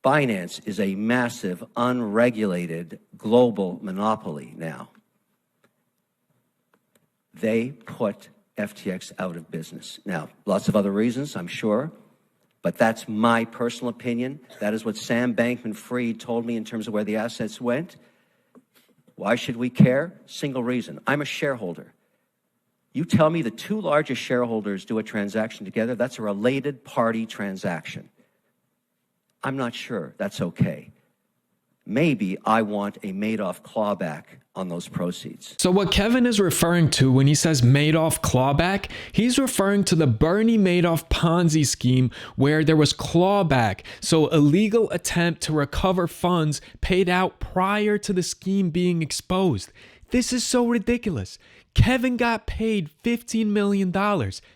Binance is a massive, unregulated global monopoly now. They put FTX out of business. Now, lots of other reasons, I'm sure, but that's my personal opinion. That is what Sam Bankman-Fried told me in terms of where the assets went. Why should we care? Single reason. I'm a shareholder. You tell me the two largest shareholders do a transaction together, that's a related party transaction. I'm not sure that's okay. Maybe I want a Madoff clawback on those proceeds. So what Kevin is referring to when he says Madoff clawback, he's referring to the Bernie Madoff Ponzi scheme where there was clawback, so a legal attempt to recover funds paid out prior to the scheme being exposed. This is so ridiculous. Kevin got paid $15 million.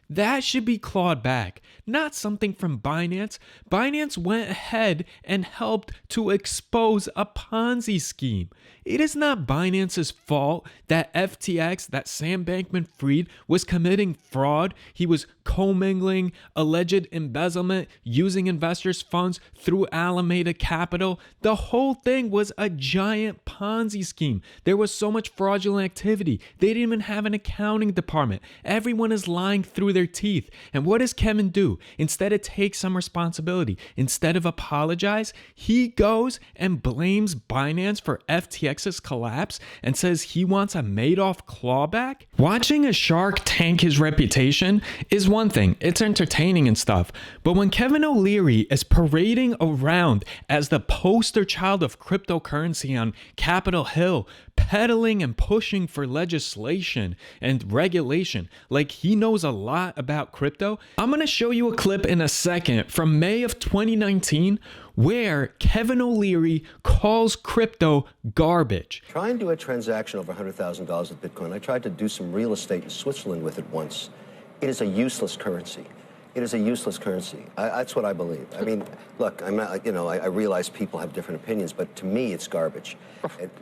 That should be clawed back, not something from Binance. Binance went ahead and helped to expose a Ponzi scheme. It is not Binance's fault that FTX, that Sam Bankman-Fried, was committing fraud. He was commingling alleged embezzlement, using investors' funds through Alameda Capital. The whole thing was a giant Ponzi scheme. There was so much fraudulent activity. They didn't even have an accounting department. Everyone is lying through their teeth. And what does Kevin do? Instead of take some responsibility, instead of apologize, he goes and blames Binance for FTX's collapse and says he wants a Madoff clawback. Watching a shark tank his reputation is one thing. It's entertaining and stuff. But when Kevin O'Leary is parading around as the poster child of cryptocurrency on Capitol Hill, peddling and pushing for legislation and regulation like he knows a lot about crypto, I'm going to show you a clip in a second from May of 2019 where Kevin O'Leary calls crypto garbage. Try and do a transaction over $100,000 with Bitcoin. I tried to do some real estate in Switzerland with it once. It is a useless currency. It is a useless currency. That's what I believe. I mean, look, I'm not, I realize people have different opinions, but to me, it's garbage.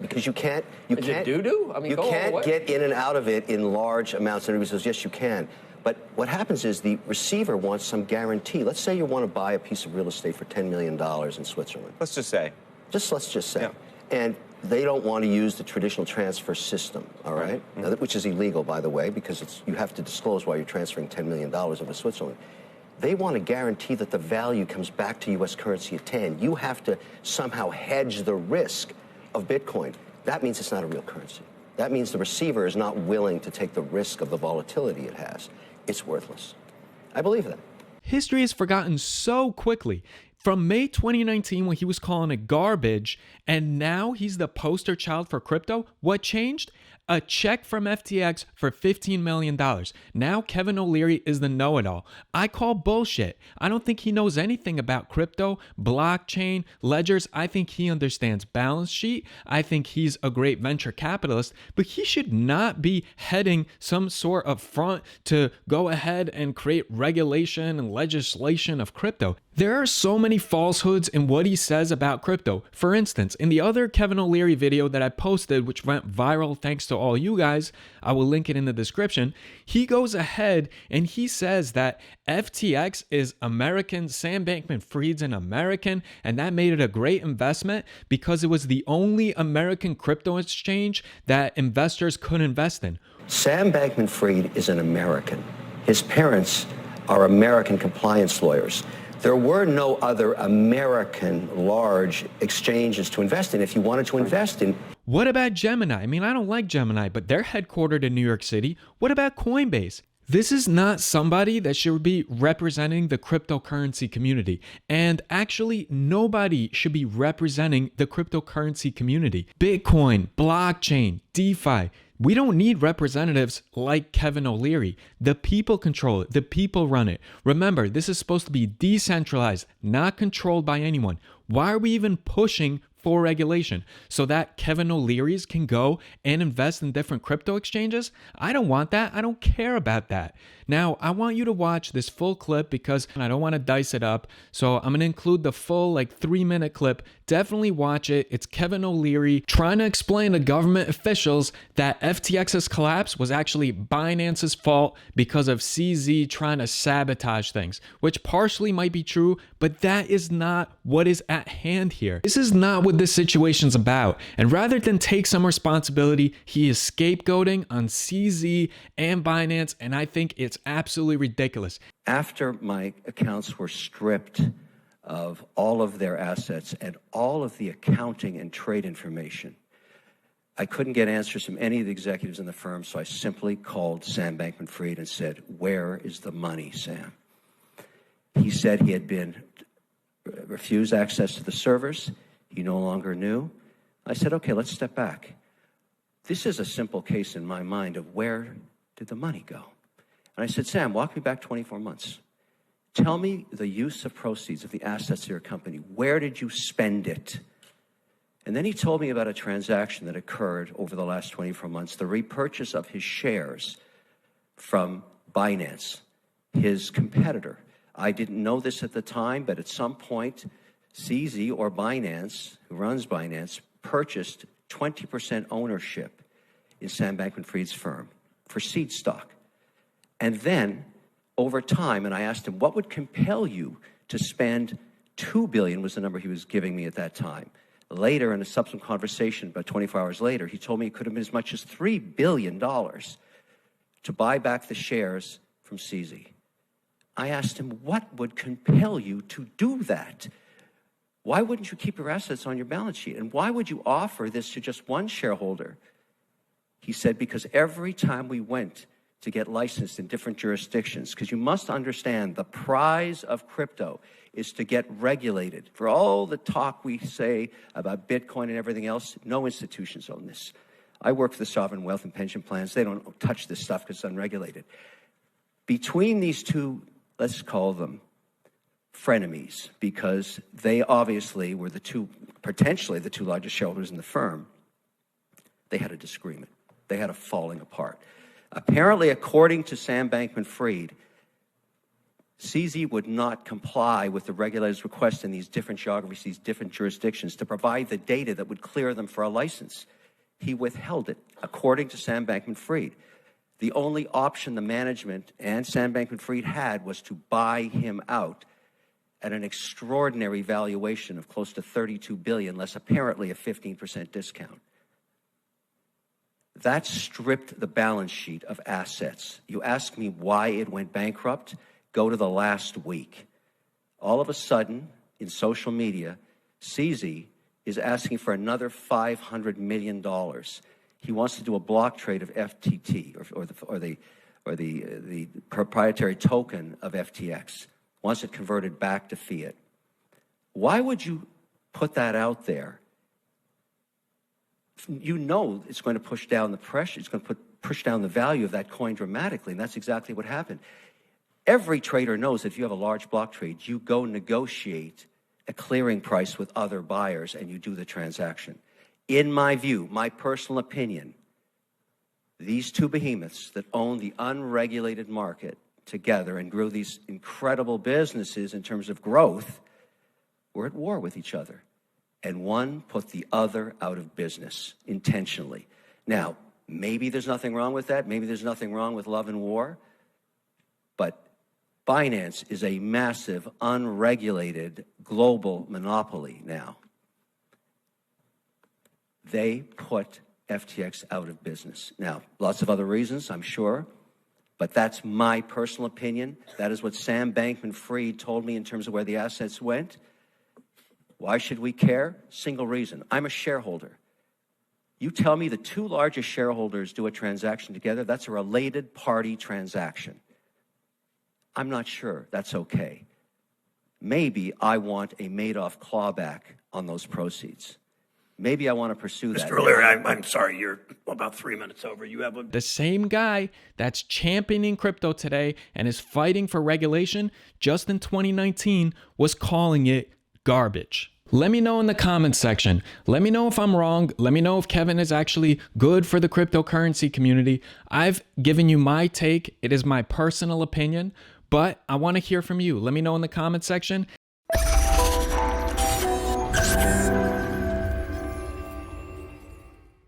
Because you can't doo-doo? I mean, you can't get in and out of it in large amounts. And everybody says, yes, you can. But what happens is the receiver wants some guarantee. Let's say you want to buy a piece of real estate for $10 million in Switzerland. Let's just say. Let's just say. Yeah. And they don't want to use the traditional transfer system, all right? Now, which is illegal, by the way, because you have to disclose why you're transferring $10 million over Switzerland. They want to guarantee that the value comes back to U.S. currency at 10. You have to somehow hedge the risk of Bitcoin. That means it's not a real currency. That means the receiver is not willing to take the risk of the volatility it has. It's worthless. I believe that. History is forgotten so quickly. From May 2019 when he was calling it garbage, and now he's the poster child for crypto, what changed? A check from FTX for $15 million. Now Kevin O'Leary is the know-it-all. I call bullshit. I don't think he knows anything about crypto, blockchain, ledgers. I think he understands balance sheet. I think he's a great venture capitalist, but he should not be heading some sort of front to go ahead and create regulation and legislation of crypto. There are so many falsehoods in what he says about crypto. For instance, in the other Kevin O'Leary video that I posted, which went viral thanks to all you guys, I will link it in the description, he goes ahead and he says that FTX is American, Sam Bankman-Fried's an American, and that made it a great investment because it was the only American crypto exchange that investors could invest in. Sam Bankman-Fried is an American. His parents are American compliance lawyers. There were no other American large exchanges to invest in if you wanted to invest in. What about Gemini? I mean, I don't like Gemini, but they're headquartered in New York City. What about Coinbase? This is not somebody that should be representing the cryptocurrency community. And actually, nobody should be representing the cryptocurrency community. Bitcoin, blockchain, DeFi. We don't need representatives like Kevin O'Leary. The people control it. The people run it. Remember, this is supposed to be decentralized, not controlled by anyone. Why are we even pushing for regulation so that Kevin O'Leary's can go and invest in different crypto exchanges? I don't want that. I don't care about that. Now, I want you to watch this full clip because I don't want to dice it up. So I'm going to include the full 3-minute clip. Definitely watch it. It's Kevin O'Leary trying to explain to government officials that FTX's collapse was actually Binance's fault because of CZ trying to sabotage things, which partially might be true, but that is not what is at hand here. This is not what this situation's about. And rather than take some responsibility, he is scapegoating on CZ and Binance, and I think it's absolutely ridiculous. After my accounts were stripped of all of their assets and all of the accounting and trade information, I couldn't get answers from any of the executives in the firm, so I simply called Sam Bankman-Fried and said, "Where is the money, Sam?" He said he had been refused access to the servers. He no longer knew. I said, "Okay, let's step back. This is a simple case in my mind of where did the money go?" And I said, "Sam, walk me back 24 months. Tell me the use of proceeds of the assets of your company. Where did you spend it?" And then he told me about a transaction that occurred over the last 24 months, the repurchase of his shares from Binance, his competitor. I didn't know this at the time, but at some point, CZ or Binance, who runs Binance, purchased 20% ownership in Sam Bankman-Fried's firm for seed stock. And then, over time, and I asked him, what would compel you to spend $2 billion was the number he was giving me at that time. Later, in a subsequent conversation, about 24 hours later, he told me it could have been as much as $3 billion to buy back the shares from CZ. I asked him, what would compel you to do that? Why wouldn't you keep your assets on your balance sheet? And why would you offer this to just one shareholder? He said, because every time we went to get licensed in different jurisdictions, because you must understand the prize of crypto is to get regulated. For all the talk we say about Bitcoin and everything else, no institutions own this. I work for the sovereign wealth and pension plans. They don't touch this stuff because it's unregulated. Between these two, let's call them frenemies, because they obviously were potentially the two largest shareholders in the firm, they had a disagreement. They had a falling apart. Apparently, according to Sam Bankman-Fried, CZ would not comply with the regulators' request in these different geographies, these different jurisdictions, to provide the data that would clear them for a license. He withheld it, according to Sam Bankman-Fried. The only option the management and Sam Bankman-Fried had was to buy him out at an extraordinary valuation of close to $32 billion, less apparently a 15% discount. That stripped the balance sheet of assets. You ask me why it went bankrupt? Go to the last week. All of a sudden, in social media, CZ is asking for another $500 million. He wants to do a block trade of FTT, or the proprietary token of FTX. Wants it converted back to fiat. Why would you put that out there? You know it's going to push down the pressure. It's going to push down the value of that coin dramatically, and that's exactly what happened. Every trader knows that if you have a large block trade, you go negotiate a clearing price with other buyers and you do the transaction. In my view, my personal opinion, these two behemoths that own the unregulated market together and grew these incredible businesses in terms of growth were at war with each other. And one put the other out of business intentionally. Now, maybe there's nothing wrong with that. Maybe there's nothing wrong with love and war. But Binance is a massive, unregulated global monopoly now. They put FTX out of business. Now, lots of other reasons, I'm sure, but that's my personal opinion. That is what Sam Bankman-Fried told me in terms of where the assets went. Why should we care? Single reason. I'm a shareholder. You tell me the two largest shareholders do a transaction together, that's a related party transaction. I'm not sure that's okay. Maybe I want a Madoff clawback on those proceeds. Maybe I want to pursue that. Mr. O'Leary, I'm sorry, you're about 3 minutes over. You have The same guy that's championing crypto today and is fighting for regulation just in 2019 was calling it garbage. Let me know in the comments section. Let me know if I'm wrong. Let me know if Kevin is actually good for the cryptocurrency community. I've given you my take. It is my personal opinion, but I want to hear from you. Let me know in the comments section.